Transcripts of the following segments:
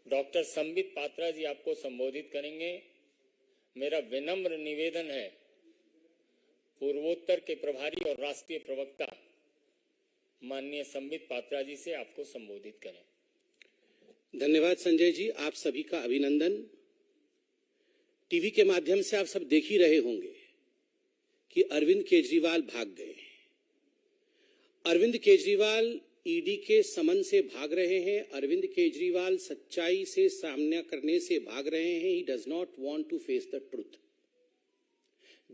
Doctor Sambit Patra ji आपको संबोधित करेंगे। मेरा विनम्र निवेदन है, पूर्वोत्तर के प्रभारी और राष्ट्रीय प्रवक्ता माननीय संबित पात्रा जी से आपको संबोधित करें। धन्यवाद संजय जी, आप सभी का अभिनंदन। टीवी के माध्यम से आप सब देख ही रहे होंगे कि अरविंद केजरीवाल भाग गए। अरविंद केजरीवाल ईडी के समन से भाग रहे हैं। अरविंद केजरीवाल सच्चाई से सामना करने से भाग रहे हैं। He does not want to face the truth.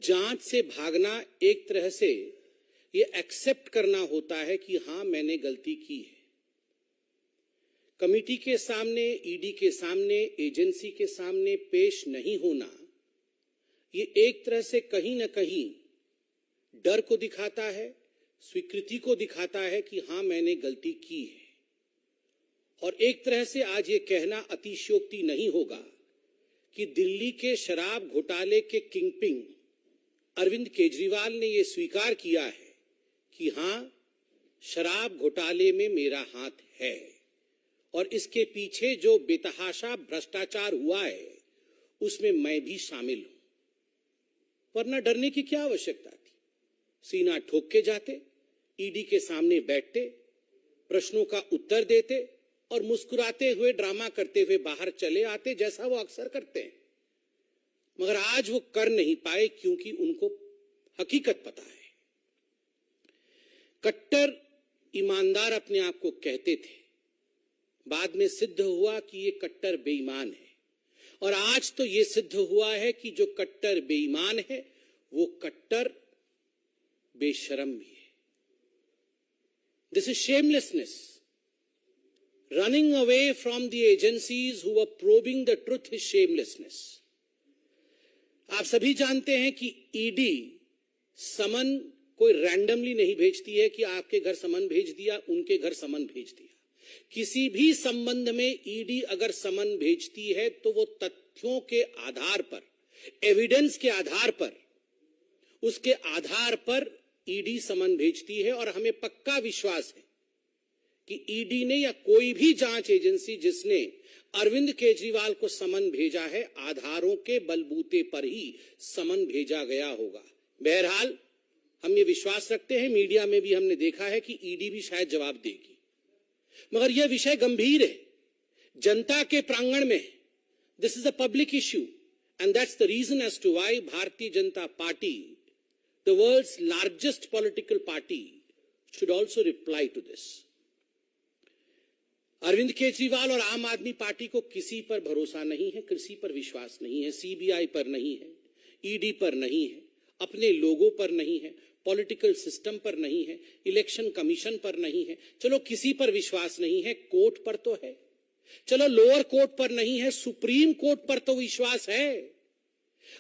जांच से भागना एक तरह से ये एक्सेप्ट करना होता है कि हां मैंने गलती की है। कमिटी के सामने, ईडी के सामने, एजेंसी के सामने पेश नहीं होना, ये एक तरह से कहीं ना कहीं डर को दिखाता है, स्वीकृति को दिखाता है कि हां मैंने गलती की है। और एक तरह से आज ये कहना अतिशयोक्ति नहीं होगा कि दिल्ली के शराब घोटाले के किंगपिन अरविंद केजरीवाल ने ये स्वीकार किया है कि हां शराब घोटाले में मेरा हाथ है और इसके पीछे जो बेतहाशा भ्रष्टाचार हुआ है उसमें मैं भी शामिल हूं। वरना डरने की क्या आवश्यकता थी? सीना ठोक के जाते, ईडी के सामने बैठते, प्रश्नों का उत्तर देते और मुस्कुराते हुए, ड्रामा करते हुए बाहर चले आते, जैसा वो अक्सर करते हैं। मगर आज वो कर नहीं पाए क्योंकि उनको हकीकत पता है। कट्टर ईमानदार अपने आप को कहते थे, बाद में सिद्ध हुआ कि ये कट्टर बेईमान है। और आज तो ये सिद्ध हुआ है कि जो कट्टर बेईमान है वो कट्टर बेशरम भी है। This is shamelessness. Running away from the agencies who were probing the truth is shamelessness. आप सभी जानते हैं कि ईडी समन कोई रैंडमली नहीं भेजती है कि आपके घर समन भेज दिया, उनके घर समन भेज दिया। किसी भी संबंध में ईडी अगर समन भेजती है तो वो तथ्यों के आधार पर, एविडेंस के आधार पर, उसके आधार पर ईडी समन भेजती है। और हमें पक्का विश्वास है कि ईडी ने या कोई भी जांच एजेंसी जिसने अरविंद केजरीवाल को समन भेजा है, आधारों के बलबूते पर ही समन भेजा गया होगा। बहरहाल हम ये विश्वास रखते हैं, मीडिया में भी हमने देखा है कि ईडी भी शायद जवाब देगी। मगर यह विषय गंभीर है, जनता के प्रांगण में। This is a public issue and that's the reason as to why Bharatiya Janata Party, the world's largest political party, should also reply to this. Arvind Kejriwal और आम आदमी पार्टी को किसी पर भरोसा नहीं है, किसी पर विश्वास नहीं है। सीबीआई पर नहीं है, ईडी पर नहीं है, अपने लोगों पर नहीं है, पॉलिटिकल सिस्टम पर नहीं है, इलेक्शन कमीशन पर नहीं है। चलो किसी पर विश्वास नहीं है, कोर्ट पर तो है। चलो लोअर कोर्ट पर नहीं है, सुप्रीम कोर्ट पर तो विश्वास है।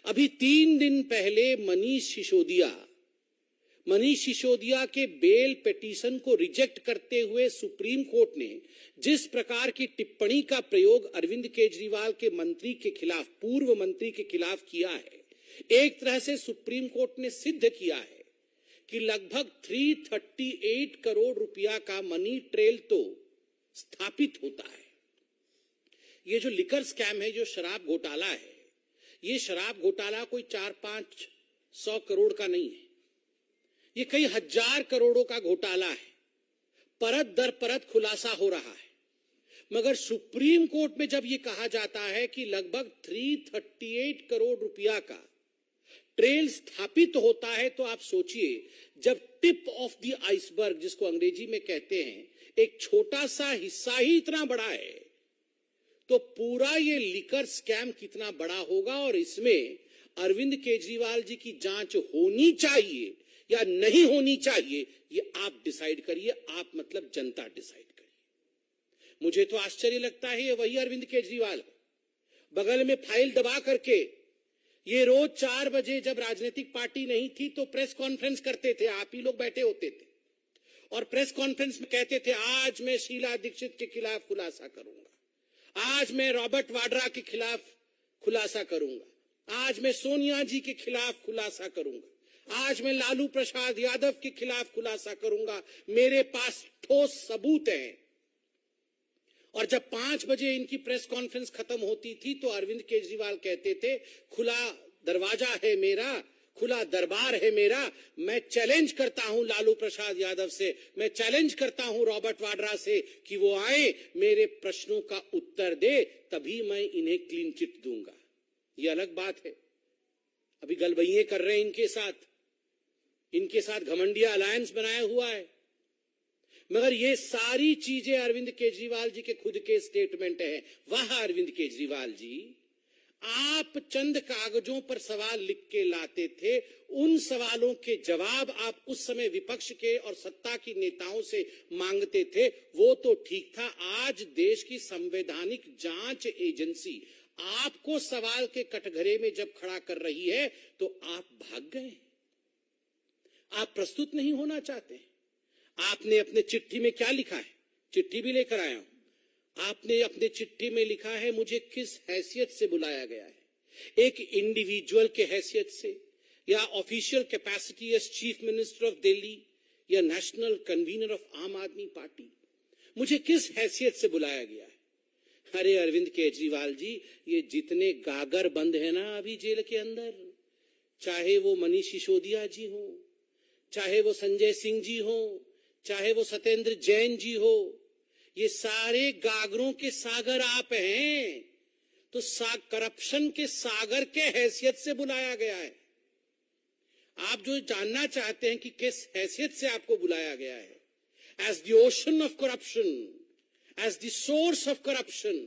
अभी 3 दिन पहले मनीष सिसोदिया के बेल पिटीशन को रिजेक्ट करते हुए सुप्रीम कोर्ट ने जिस प्रकार की टिप्पणी का प्रयोग अरविंद केजरीवाल के मंत्री के खिलाफ, पूर्व मंत्री के खिलाफ किया है, एक तरह से सुप्रीम कोर्ट ने सिद्ध किया है कि लगभग 338 करोड़ रुपया का मनी ट्रेल तो स्थापित होता है। ये जो लिकर स्कैम है, जो शराब घोटाला है, ये शराब घोटाला कोई 400-500 करोड़ का नहीं है, ये कई हजार करोड़ों का घोटाला है। परत दर परत खुलासा हो रहा है। मगर सुप्रीम कोर्ट में जब ये कहा जाता है कि लगभग 338 करोड़ रुपया का ट्रेल स्थापित होता है, तो आप सोचिए, जब टिप ऑफ द आइसबर्ग जिसको अंग्रेजी में कहते हैं, एक छोटा सा हिस्सा ही इतना बड़ा है, तो पूरा ये लिकर स्कैम कितना बड़ा होगा। और इसमें अरविंद केजरीवाल जी की जांच होनी चाहिए या नहीं होनी चाहिए, ये आप डिसाइड करिए। आप मतलब जनता डिसाइड करिए। मुझे तो आश्चर्य लगता है, ये वही अरविंद केजरीवाल है, बगल में फाइल दबा करके ये रोज 4 बजे जब राजनीतिक पार्टी नहीं थी तो प्रेस कॉन्फ्रेंस करते थे, आप ही लोग बैठे होते थे और प्रेस कॉन्फ्रेंस में कहते थे, आज मैं शीला दीक्षित के खिलाफ खुलासा करूंगा, आज मैं रॉबर्ट वाड्रा के खिलाफ खुलासा करूंगा, आज मैं सोनिया जी के खिलाफ खुलासा करूंगा, आज मैं लालू प्रसाद यादव के खिलाफ खुलासा करूंगा, मेरे पास ठोस सबूत हैं। और जब 5 बजे इनकी प्रेस कॉन्फ्रेंस खत्म होती थी तो अरविंद केजरीवाल कहते थे, खुला दरवाजा है मेरा, खुला दरबार है मेरा, मैं चैलेंज करता हूं लालू प्रसाद यादव से, मैं चैलेंज करता हूं रॉबर्ट वाड्रा से कि वो आए, मेरे प्रश्नों का उत्तर दे, तभी मैं इन्हें क्लीन चिट दूंगा। ये अलग बात है, अभी गलबइये कर रहे हैं इनके साथ घमंडिया अलायंस बनाया हुआ है। मगर ये सारी चीजें अरविंद केजरीवाल जी के खुद के स्टेटमेंट है। वाह अरविंद केजरीवाल जी, आप चंद कागजों पर सवाल लिख के लाते थे, उन सवालों के जवाब आप उस समय विपक्ष के और सत्ता की नेताओं से मांगते थे, वो तो ठीक था। आज देश की संवैधानिक जांच एजेंसी आपको सवाल के कटघरे में जब खड़ा कर रही है तो आप भाग गए, आप प्रस्तुत नहीं होना चाहते। आपने अपने चिट्ठी में क्या लिखा है, चिट्ठी भी लेकर आया हूं, आपने अपने चिट्ठी में लिखा है मुझे किस हैसियत से बुलाया गया है, एक इंडिविजुअल के हैसियत से, या official capacity as chief minister of Delhi, या नेशनल कन्वीनर ऑफ आम आदमी पार्टी, मुझे किस हैसियत से बुलाया गया है। अरे अरविंद केजरीवाल जी, ये जितने गागर बंद है ना अभी जेल के अंदर, चाहे वो मनीष सिसोदिया जी हो, चाहे वो संजय सिंह जी हो, चाहे वो सत्येंद्र जैन जी हो, ये सारे गागरों के सागर आप हैं। तो करप्शन के सागर के हैसियत से बुलाया गया है। आप जो जानना चाहते हैं कि किस हैसियत से आपको बुलाया गया है, as the ocean of corruption, as the source of corruption,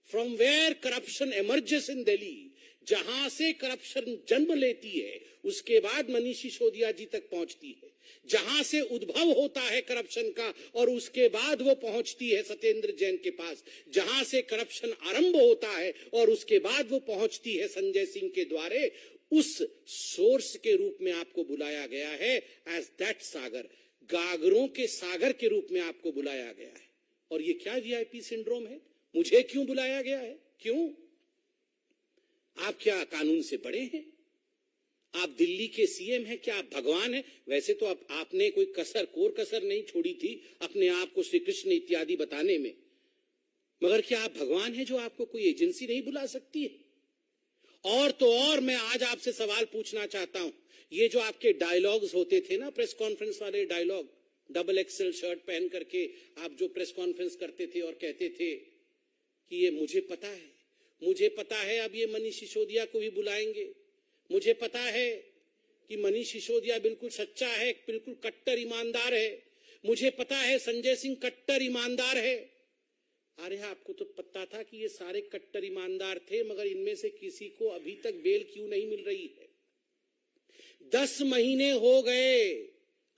from where corruption emerges in Delhi, जहां से करप्शन जन्म लेती है उसके बाद मनीष सिसोदिया जी तक पहुंचती है, जहां से उद्भव होता है करप्शन का और उसके बाद वो पहुंचती है सत्येंद्र जैन के पास, जहां से करप्शन आरंभ होता है और उसके बाद वो पहुंचती है संजय सिंह के द्वारे, उस सोर्स के रूप में आपको बुलाया गया है, एज दैट सागर, गागरों के सागर के रूप में आपको बुलाया गया है। और ये क्या वीआईपी सिंड्रोम है, मुझे क्यों बुलाया गया है, क्यों? आप क्या कानून से बड़े हैं? आप दिल्ली के सीएम हैं, क्या आप भगवान हैं? वैसे तो आपने कोई कोर कसर नहीं छोड़ी थी अपने आप को श्री कृष्ण इत्यादि बताने में, मगर क्या आप भगवान हैं जो आपको कोई एजेंसी नहीं बुला सकती है? और तो और मैं आज आपसे सवाल पूछना चाहता हूं, ये जो आपके डायलॉग्स होते थे ना, प्रेस कॉन्फ्रेंस वाले डायलॉग, डबल एक्सेल शर्ट पहन करके आप जो प्रेस कॉन्फ्रेंस करते थे और कहते थे कि ये मुझे पता है अब ये मनीष सिसोदिया को भी बुलाएंगे, मुझे पता है कि मनीष सिसोदिया बिल्कुल सच्चा है, बिल्कुल कट्टर ईमानदार है, मुझे पता है संजय सिंह कट्टर ईमानदार है। अरे आपको तो पता था कि ये सारे कट्टर ईमानदार थे, मगर इनमें से किसी को अभी तक बेल क्यों नहीं मिल रही है? 10 महीने हो गए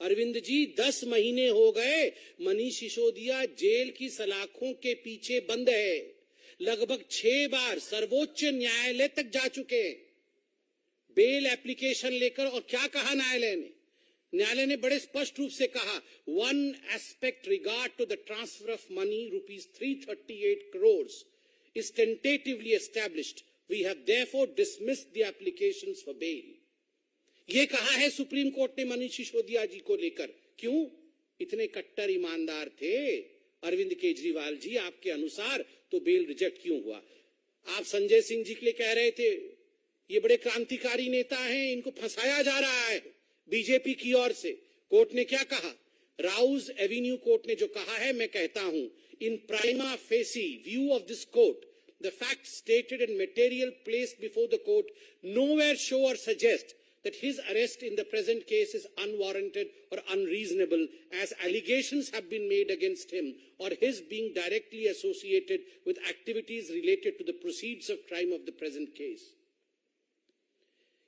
अरविंद जी, 10 महीने हो गए मनीष सिसोदिया जेल की सलाखों के पीछे बंद है। लगभग 6 बार सर्वोच्च न्यायालय तक जा चुके हैं बेल एप्लीकेशन लेकर। और क्या कहा न्यायालय ने बड़े स्पष्ट रूप से कहा, one aspect regard to the transfer of money ₹338 crores is tentatively established. We have therefore dismissed the applications for bail. ये कहा है सुप्रीम कोर्ट ने मनीष सिसोदिया जी को लेकर। क्यों? इतने कट्टर ईमानदार थे अरविंद केजरीवाल जी आपके अनुसार, तो बेल रिजेक्ट क्यों हुआ? आप संजय सिंह जी के लिए कह रहे थे ये बड़े क्रांतिकारी नेता हैं, इनको फंसाया जा रहा है बीजेपी की ओर से। कोर्ट ने क्या कहा? राउज एवेन्यू कोर्ट ने जो कहा है, मैं कहता हूं, in prima facie view of this court, the fact stated and material placed before the court nowhere show or suggest that his arrest in the present case is unwarranted or unreasonable, as allegations have been made against him or his being directly associated with activities related to the proceeds of crime of the present case.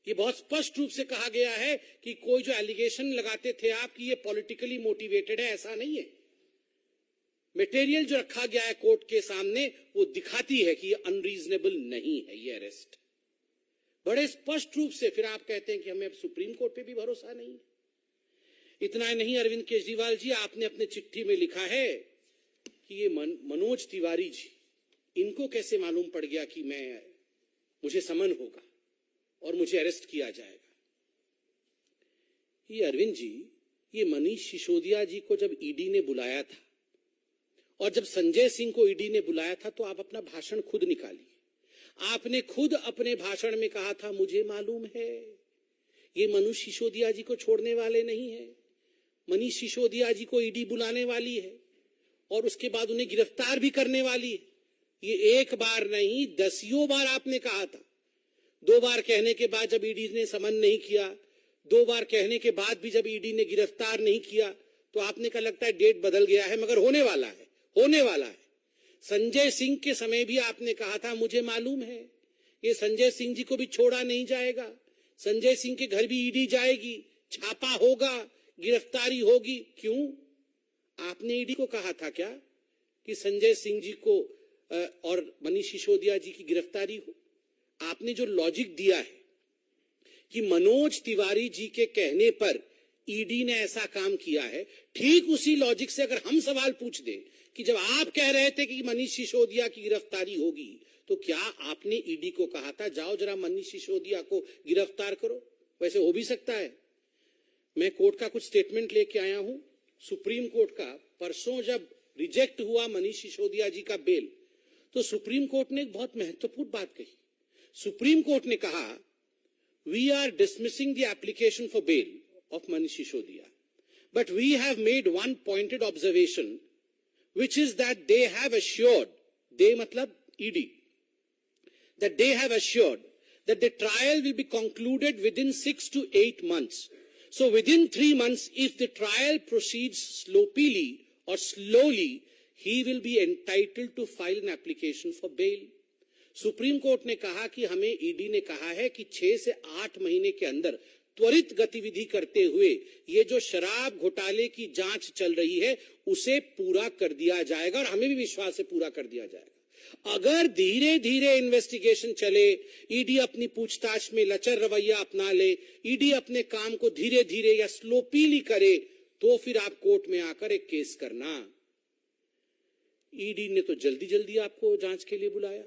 ये बहुत स्पष्ट रूप से कहा गया है कि कोई जो एलिगेशन लगाते थे आप कि ये पॉलिटिकली मोटिवेटेड है, ऐसा नहीं है। मटेरियल जो रखा गया है कोर्ट के सामने वो दिखाती है कि ये अनरीजनेबल नहीं है ये अरेस्ट, बड़े स्पष्ट रूप से। फिर आप कहते हैं कि हमें अब सुप्रीम कोर्ट पे भी भरोसा नहीं है। इतना नहीं अरविंद केजरीवाल जी, आपने अपने चिट्ठी में लिखा है कि ये मनोज तिवारी जी, इनको कैसे मालूम पड़ गया कि मुझे समन होगा और मुझे अरेस्ट किया जाएगा। ये अरविंद जी, ये मनीष सिसोदिया जी को जब ईडी ने बुलाया था और जब संजय सिंह को ईडी ने बुलाया था तो आप अपना भाषण खुद निकालिए। आपने खुद अपने भाषण में कहा था, मुझे मालूम है ये मनीष सिसोदिया जी को छोड़ने वाले नहीं है, मनीष सिसोदिया जी को ईडी बुलाने वाली है और उसके बाद उन्हें गिरफ्तार भी करने वाली है। ये एक बार नहीं, दसियों बार आपने कहा था। 2 बार कहने के बाद जब ईडी ने समन नहीं किया, 2 बार कहने के बाद भी जब ईडी ने गिरफ्तार नहीं किया, तो आपने कहा लगता है डेट बदल गया है, मगर होने वाला है, होने वाला है। संजय सिंह के समय भी आपने कहा था, मुझे मालूम है ये संजय सिंह जी को भी छोड़ा नहीं जाएगा, संजय सिंह के घर भी ईडी जाएगी, छापा होगा, गिरफ्तारी होगी। क्यों? आपने ईडी को कहा था क्या कि संजय सिंह जी को और मनीष सिसोदिया जी की गिरफ्तारी हो? आपने जो लॉजिक दिया है कि मनोज तिवारी जी के कहने पर ईडी ने ऐसा काम किया है, ठीक उसी लॉजिक से अगर हम सवाल पूछ दें कि जब आप कह रहे थे कि मनीष सिसोदिया की गिरफ्तारी होगी, तो क्या आपने ईडी को कहा था जाओ जरा मनीष सिसोदिया को गिरफ्तार करो? वैसे हो भी सकता है। मैं कोर्ट का कुछ स्टेटमेंट लेके आया हूं, सुप्रीम कोर्ट का। परसों जब रिजेक्ट हुआ मनीष सिसोदिया जी का बेल, तो सुप्रीम कोर्ट ने एक बहुत महत्वपूर्ण बात कही। सुप्रीम कोर्ट ने कहा, we are dismissing the application for bail of Manish Sisodiya, but we have made one pointed observation, which is that they have assured, they matlab ED, that they have assured that the trial will be concluded within 6 to 8 months. So within 3 months, if the trial proceeds sloppily or slowly, he will be entitled to file an application for bail. Supreme court ने कहा कि हमें ED ने कहा है कि 6 से 8 महीने के अंदर त्वरित गतिविधि करते हुए ये जो शराब घोटाले की जांच चल रही है उसे पूरा कर दिया जाएगा, और हमें भी विश्वास है पूरा कर दिया जाएगा। अगर धीरे धीरे इन्वेस्टिगेशन चले, ईडी अपनी पूछताछ में लचर रवैया अपना ले, ईडी अपने काम को धीरे धीरे या स्लोपीली करे, तो फिर आप कोर्ट में आकर एक केस करना। ईडी ने तो जल्दी जल्दी आपको जांच के लिए बुलाया।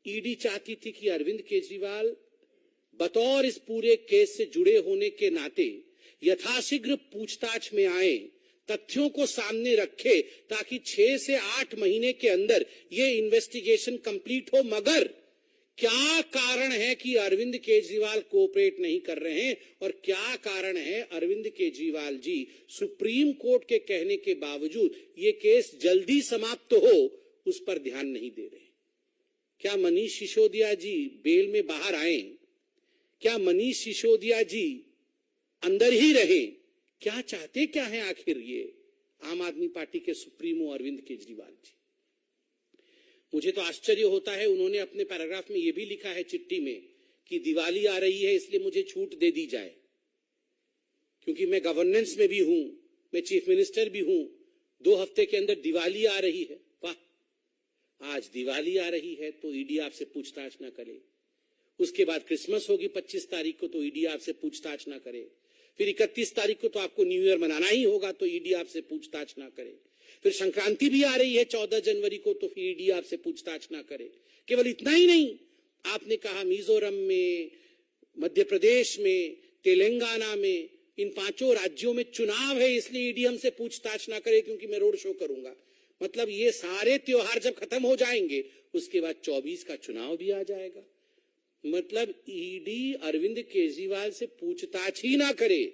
ईडी चाहती थी कि अरविंद केजरीवाल बतौर इस पूरे केस से जुड़े होने के नाते यथाशीघ्र पूछताछ में आए, तथ्यों को सामने रखे, ताकि 6 से 8 महीने के अंदर ये इन्वेस्टिगेशन कंप्लीट हो। मगर क्या कारण है कि अरविंद केजरीवाल कोऑपरेट नहीं कर रहे हैं, और क्या कारण है अरविंद केजरीवाल जी सुप्रीम कोर्ट के कहने के बावजूद ये केस जल्दी समाप्त हो उस पर ध्यान नहीं दे रहे? क्या मनीष सिसोदिया जी बेल में बाहर आए? क्या मनीष सिसोदिया जी अंदर ही रहे? क्या चाहते क्या है आखिर ये आम आदमी पार्टी के सुप्रीमो अरविंद केजरीवाल जी? मुझे तो आश्चर्य होता है, उन्होंने अपने पैराग्राफ में ये भी लिखा है चिट्ठी में कि दिवाली आ रही है इसलिए मुझे छूट दे दी जाए, क्योंकि मैं गवर्नेंस में भी हूं, मैं चीफ मिनिस्टर भी हूं, 2 हफ्ते के अंदर दिवाली आ रही है। वाह, आज दिवाली आ रही है तो ईडी आपसे पूछताछ ना करे, उसके बाद क्रिसमस होगी 25 तारीख को तो ईडी आपसे पूछताछ ना करे, फिर 31 तारीख को तो आपको न्यू ईयर मनाना ही होगा तो ईडी आपसे पूछताछ ना करे, फिर संक्रांति भी आ रही है 14 जनवरी को तो फिर ईडी आपसे पूछताछ ना करे। केवल इतना ही नहीं, आपने कहा मिजोरम में, मध्य प्रदेश में, तेलंगाना में, इन 5 राज्यों में चुनाव है इसलिए ईडी हमसे पूछताछ ना करे क्योंकि मैं रोड शो करूंगा। मतलब ये सारे त्योहार जब खत्म हो जाएंगे उसके बाद 24 का चुनाव भी आ जाएगा। मतलब ईडी अरविंद केजरीवाल से पूछताछ ही ना करे,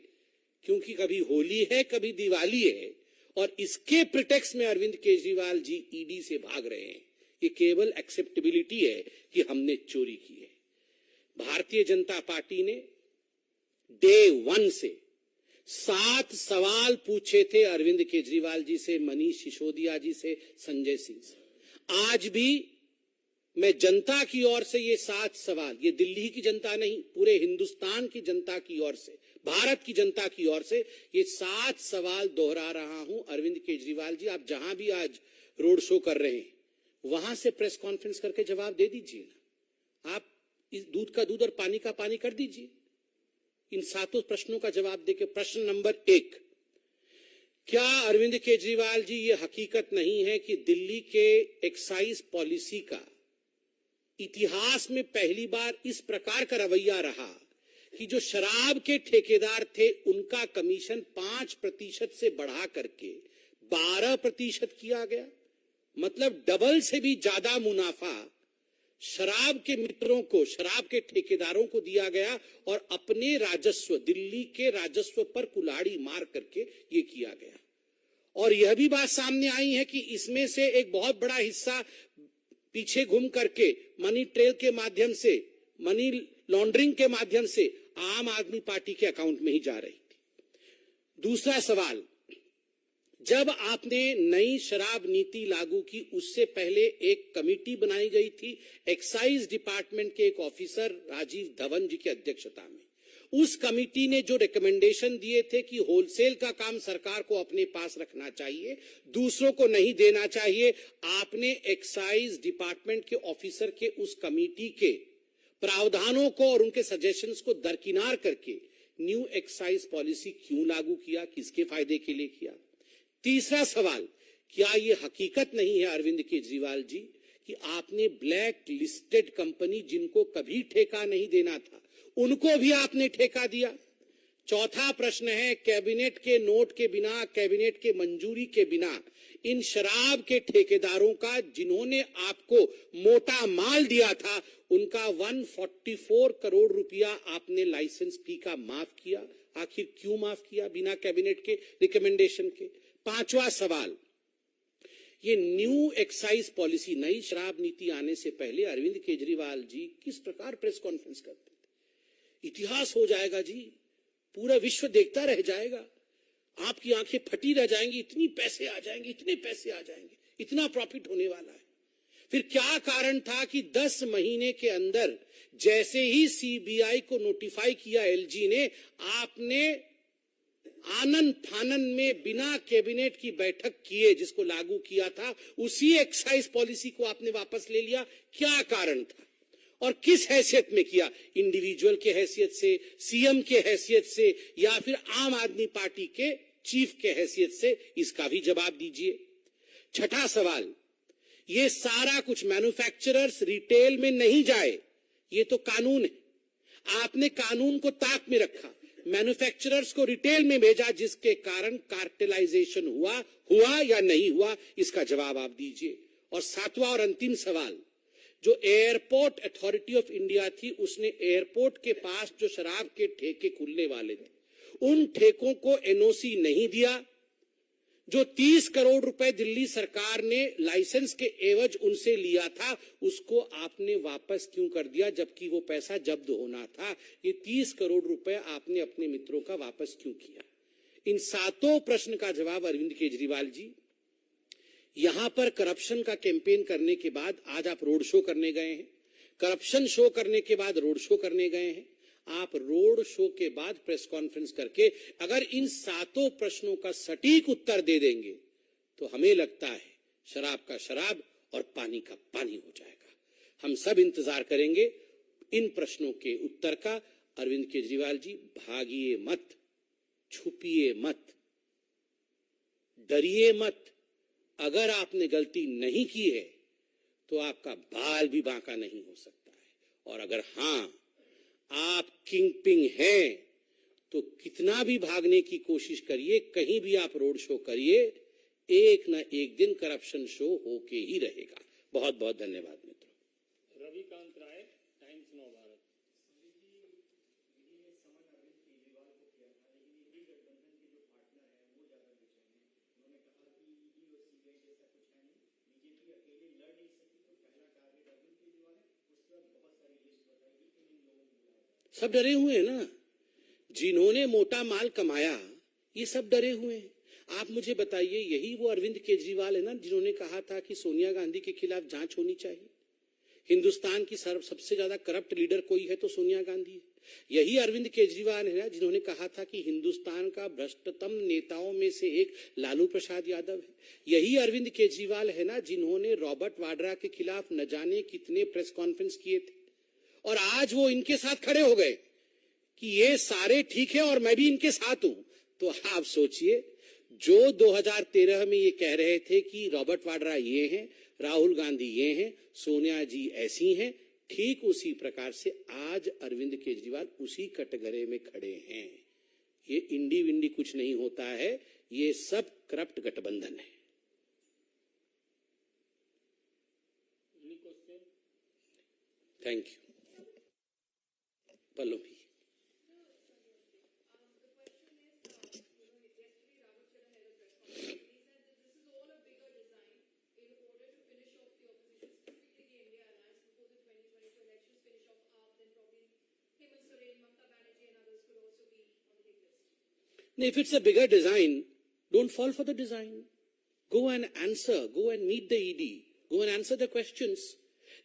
क्योंकि कभी होली है कभी दिवाली है, और इसके प्रिटेक्स्ट में अरविंद केजरीवाल जी ईडी से भाग रहे हैं। ये केवल एक्सेप्टेबिलिटी है कि हमने चोरी की है। भारतीय जनता पार्टी ने डे 1 से 7 सवाल पूछे थे अरविंद केजरीवाल जी से, मनीष सिसोदिया जी से, संजय सिंह से। आज भी मैं जनता की ओर से ये 7 सवाल, ये दिल्ली की जनता नहीं, पूरे हिंदुस्तान की जनता की ओर से, भारत की जनता की ओर से ये 7 सवाल दोहरा रहा हूं। अरविंद केजरीवाल जी, आप जहां भी आज रोड शो कर रहे हैं वहां से प्रेस कॉन्फ्रेंस करके जवाब दे दीजिए ना। आप इस दूध का दूध और पानी का पानी कर दीजिए। इन 7 प्रश्नों का जवाब देके, प्रश्न नंबर 1, क्या अरविंद केजरीवाल जी ये हकीकत नहीं है कि दिल्ली के एक्साइज पॉलिसी का इतिहास में पहली बार इस प्रकार का रवैया रहा कि जो शराब के ठेकेदार थे उनका कमीशन 5% से बढ़ा करके 12% किया गया? मतलब डबल से भी ज्यादा मुनाफा शराब के मित्रों को, शराब के ठेकेदारों को दिया गया और अपने राजस्व, दिल्ली के राजस्व पर कुल्हाड़ी मार करके ये किया गया। और यह भी बात सामने आई है कि इसमें से एक बहुत बड़ा हिस्सा पीछे घूम करके मनी ट्रेल के माध्यम से, मनी लॉन्ड्रिंग के माध्यम से आम आदमी पार्टी के अकाउंट में ही जा रही थी। दूसरा सवाल, जब आपने नई शराब नीति लागू की उससे पहले एक कमेटी बनाई गई थी एक्साइज डिपार्टमेंट के एक ऑफिसर राजीव धवन जी की अध्यक्षता में। उस कमेटी ने जो रिकमेंडेशन दिए थे कि होलसेल का काम सरकार को अपने पास रखना चाहिए, दूसरों को नहीं देना चाहिए, आपने एक्साइज डिपार्टमेंट के ऑफिसर के उस कमेटी के प्रावधानों को और उनके सजेशंस को दरकिनार करके न्यू एक्साइज पॉलिसी क्यों लागू किया, किसके फायदे के लिए किया? तीसरा सवाल, क्या यह हकीकत नहीं है अरविंद केजरीवाल जी कि आपने ब्लैक लिस्टेड कंपनी जिनको कभी ठेका नहीं देना था उनको भी आपने ठेका दिया? चौथा प्रश्न है, कैबिनेट के नोट के बिना, कैबिनेट के मंजूरी के बिना इन शराब के ठेकेदारों का जिन्होंने आपको मोटा माल दिया था उनका 144 करोड़ रुपया आपने लाइसेंस फी का माफ किया। आखिर क्यों माफ किया बिना कैबिनेट के रिकमेंडेशन के? पांचवा सवाल, ये न्यू एक्साइज पॉलिसी, नई शराब नीति आने से पहले अरविंद केजरीवाल जी किस प्रकार प्रेस कॉन्फ्रेंस करते थे? इतिहास हो जाएगा जी, पूरा विश्व देखता रह जाएगा, आपकी आंखें फटी रह जाएंगी, इतनी पैसे आ जाएंगे, इतने पैसे आ जाएंगे, इतना प्रॉफिट होने वाला है। फिर क्या कारण था कि 10 महीने के अंदर जैसे ही सीबीआई को नोटिफाई किया एलजी ने, आपने आनन फानन में बिना कैबिनेट की बैठक किए जिसको लागू किया था उसी एक्साइज पॉलिसी को आपने वापस ले लिया? क्या कारण था और किस हैसियत में किया? इंडिविजुअल के हैसियत से, सीएम के हैसियत से, या फिर आम आदमी पार्टी के चीफ के हैसियत से? इसका भी जवाब दीजिए। छठा सवाल, ये सारा कुछ मैन्युफैक्चरर्स रिटेल में नहीं जाए, ये तो कानून है, आपने कानून को ताक में रखा, मैन्युफैक्चरर्स को रिटेल में भेजा, जिसके कारण कार्टेलाइजेशन हुआ या नहीं हुआ? इसका जवाब आप दीजिए। और सातवां और अंतिम सवाल, जो एयरपोर्ट अथॉरिटी ऑफ इंडिया थी उसने एयरपोर्ट के पास जो शराब के ठेके खुलने वाले थे उन ठेकों को एनओसी नहीं दिया। जो 30 करोड़ रुपए दिल्ली सरकार ने लाइसेंस के एवज उनसे लिया था उसको आपने वापस क्यों कर दिया, जबकि वो पैसा जब्त होना था? ये 30 करोड़ रुपए आपने अपने मित्रों का वापस क्यों किया? इन सातों प्रश्न का जवाब अरविंद केजरीवाल जी, यहां पर करप्शन का कैंपेन करने के बाद आज आप रोड शो करने गए हैं, करप्शन शो करने के बाद रोड शो करने गए हैं। आप रोड शो के बाद प्रेस कॉन्फ्रेंस करके अगर इन सातों प्रश्नों का सटीक उत्तर दे देंगे तो हमें लगता है शराब का शराब और पानी का पानी हो जाएगा। हम सब इंतजार करेंगे इन प्रश्नों के उत्तर का। अरविंद केजरीवाल जी, भागिए मत, छुपिए मत, डरिए मत। अगर आपने गलती नहीं की है तो आपका बाल भी बांका नहीं हो सकता है, और अगर हां आप किंग पिंग हैं तो कितना भी भागने की कोशिश करिए, कहीं भी आप रोड शो करिए, एक ना एक दिन करप्शन शो होके ही रहेगा। बहुत बहुत धन्यवाद मित्रों। रविकांत राय, टाइम्स नौ भारत। सब डरे हुए हैं ना, जिन्होंने मोटा माल कमाया ये सब डरे हुए हैं। आप मुझे बताइए, यही वो अरविंद केजरीवाल है ना जिन्होंने कहा था कि सोनिया गांधी के खिलाफ जांच होनी चाहिए? हिंदुस्तान की सबसे ज्यादा करप्ट लीडर कोई है तो सोनिया गांधी है। यही अरविंद केजरीवाल है ना जिन्होंने कहा था कि हिंदुस्तान का भ्रष्टतम नेताओं में से एक लालू प्रसाद यादव है। यही अरविंद केजरीवाल है ना जिन्होंने रॉबर्ट वाड्रा के खिलाफ न जाने कितने प्रेस कॉन्फ्रेंस किए थे, और आज वो इनके साथ खड़े हो गए कि ये सारे ठीक है और मैं भी इनके साथ हूं। तो आप सोचिए, जो 2013 में ये कह रहे थे कि रॉबर्ट वाड्रा ये हैं, राहुल गांधी ये हैं, सोनिया जी ऐसी हैं, ठीक उसी प्रकार से आज अरविंद केजरीवाल उसी कटघरे में खड़े हैं। ये इंडी विंडी कुछ नहीं होता है, ये सब करप्ट गठबंधन है। Thank you. Pallavi. If it's a bigger design, don't fall for the design. Go and answer, go and meet the ED, go and answer the questions.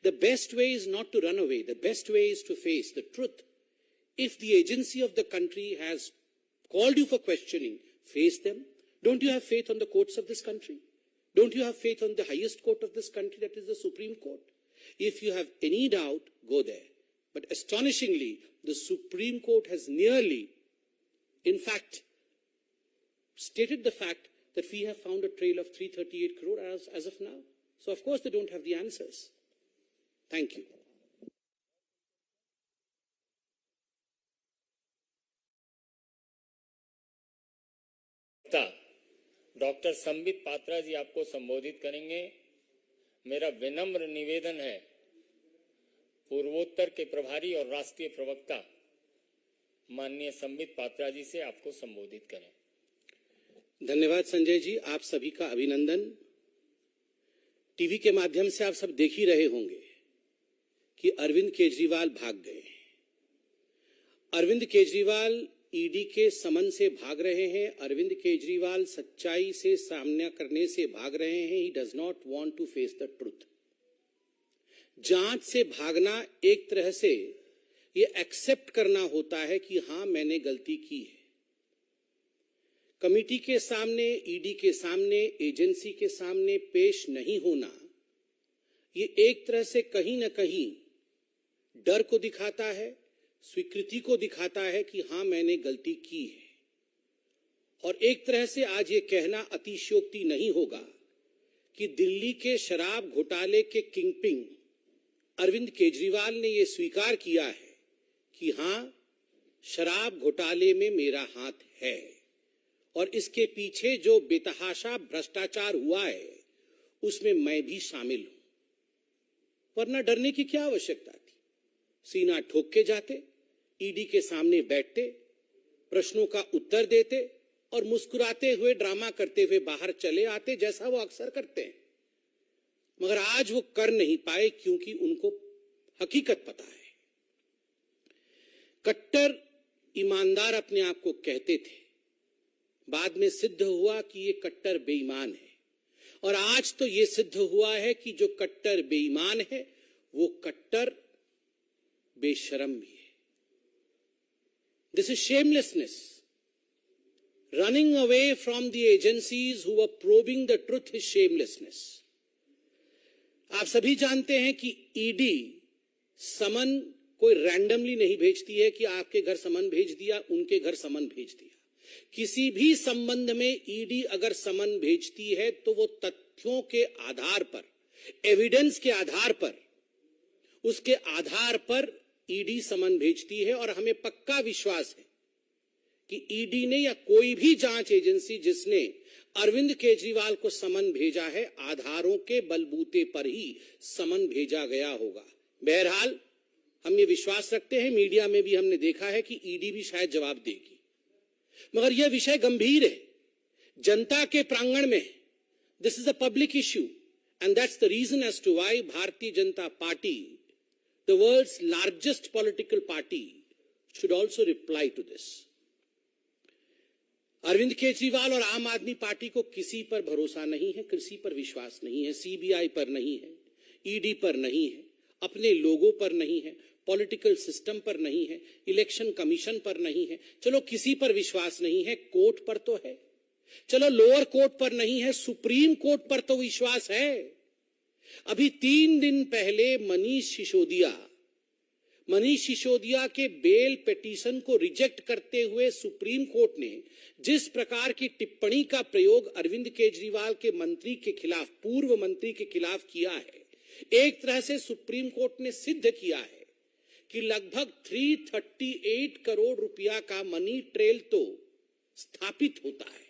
The best way is not to run away. The best way is to face the truth. If the agency of the country has called you for questioning, face them. Don't you have faith on the courts of this country? Don't you have faith on the highest court of this country, that is the Supreme Court? If you have any doubt, go there. But astonishingly, the Supreme Court has nearly, in fact, stated the fact that we have found a trail of 338 crore as of now. So of course they don't have the answers. Thank you. Doctor Sambit Patra ji आपको संबोधित करेंगे। मेरा विनम्र निवेदन है, पूर्वोत्तर के प्रभारी और राष्ट्रीय प्रवक्ता माननीय संबित पात्रा जी से आपको संबोधित करें। धन्यवाद संजय जी, आप सभी का अभिनंदन। टीवी के माध्यम से आप सब देख ही रहे होंगे कि अरविंद केजरीवाल भाग गए। अरविंद केजरीवाल ईडी के समन से भाग रहे हैं। अरविंद केजरीवाल सच्चाई से सामना करने से भाग रहे हैं। He does not want to face the truth. जांच से भागना एक तरह से ये एक्सेप्ट करना होता है कि हां मैंने गलती की है। कमिटी के सामने, ईडी के सामने, एजेंसी के सामने पेश नहीं होना, ये एक तरह से कहीं ना कहीं डर को दिखाता है, स्वीकृति को दिखाता है कि हां मैंने गलती की है। और एक तरह से आज ये कहना अतिशयोक्ति नहीं होगा कि दिल्ली के शराब घोटाले के किंगपिन अरविंद केजरीवाल ने ये स्वीकार किया है कि हां शराब घोटाले में मेरा हाथ है और इसके पीछे जो बेतहाशा भ्रष्टाचार हुआ है उसमें मैं भी शामिल हूं। वरना डरने की क्या आवश्यकता थी? सीना ठोक के जाते, ईडी के सामने बैठते, प्रश्नों का उत्तर देते और मुस्कुराते हुए, ड्रामा करते हुए बाहर चले आते, जैसा वो अक्सर करते हैं। मगर आज वो कर नहीं पाए क्योंकि उनको हकीकत पता है। कट्टर ईमानदार अपने आप को कहते थे, बाद में सिद्ध हुआ कि ये कट्टर बेईमान है। और आज तो ये सिद्ध हुआ है कि जो कट्टर बेईमान है वो कट्टर बेशरम भी है। This is shamelessness. Running away from the agencies who were probing the truth is shamelessness. आप सभी जानते हैं कि ईडी समन कोई रैंडमली नहीं भेजती है कि आपके घर समन भेज दिया, उनके घर समन भेज दिया। किसी भी संबंध में ईडी अगर समन भेजती है तो वो तथ्यों के आधार पर, एविडेंस के आधार पर, उसके आधार पर ईडी समन भेजती है। और हमें पक्का विश्वास है कि ईडी ने या कोई भी जांच एजेंसी जिसने अरविंद केजरीवाल को समन भेजा है, आधारों के बलबूते पर ही समन भेजा गया होगा। बहरहाल हम ये विश्वास रखते हैं, मीडिया में भी हमने देखा है कि ईडी भी शायद जवाब देगी। मगर यह विषय गंभीर है, जनता के प्रांगण में। This is a public issue and that's the reason as to why Bharatiya Janata Party, the world's largest political party, should also reply to this. Arvind Kejriwal और आम आदमी पार्टी को किसी पर भरोसा नहीं है, किसी पर विश्वास नहीं है, सीबीआई पर नहीं है, ईडी पर नहीं है, अपने लोगों पर नहीं है, पॉलिटिकल सिस्टम पर नहीं है, इलेक्शन कमीशन पर नहीं है। चलो किसी पर विश्वास नहीं है, कोर्ट पर तो है। चलो लोअर कोर्ट पर नहीं है, सुप्रीम कोर्ट पर तो विश्वास है। अभी 3 दिन पहले मनीष सिसोदिया के बेल पिटीशन को रिजेक्ट करते हुए सुप्रीम कोर्ट ने जिस प्रकार की टिप्पणी का प्रयोग अरविंद केजरीवाल के मंत्री के खिलाफ, पूर्व मंत्री के खिलाफ किया है, एक तरह से सुप्रीम कोर्ट ने सिद्ध किया है कि लगभग 338 करोड़ रुपया का मनी ट्रेल तो स्थापित होता है।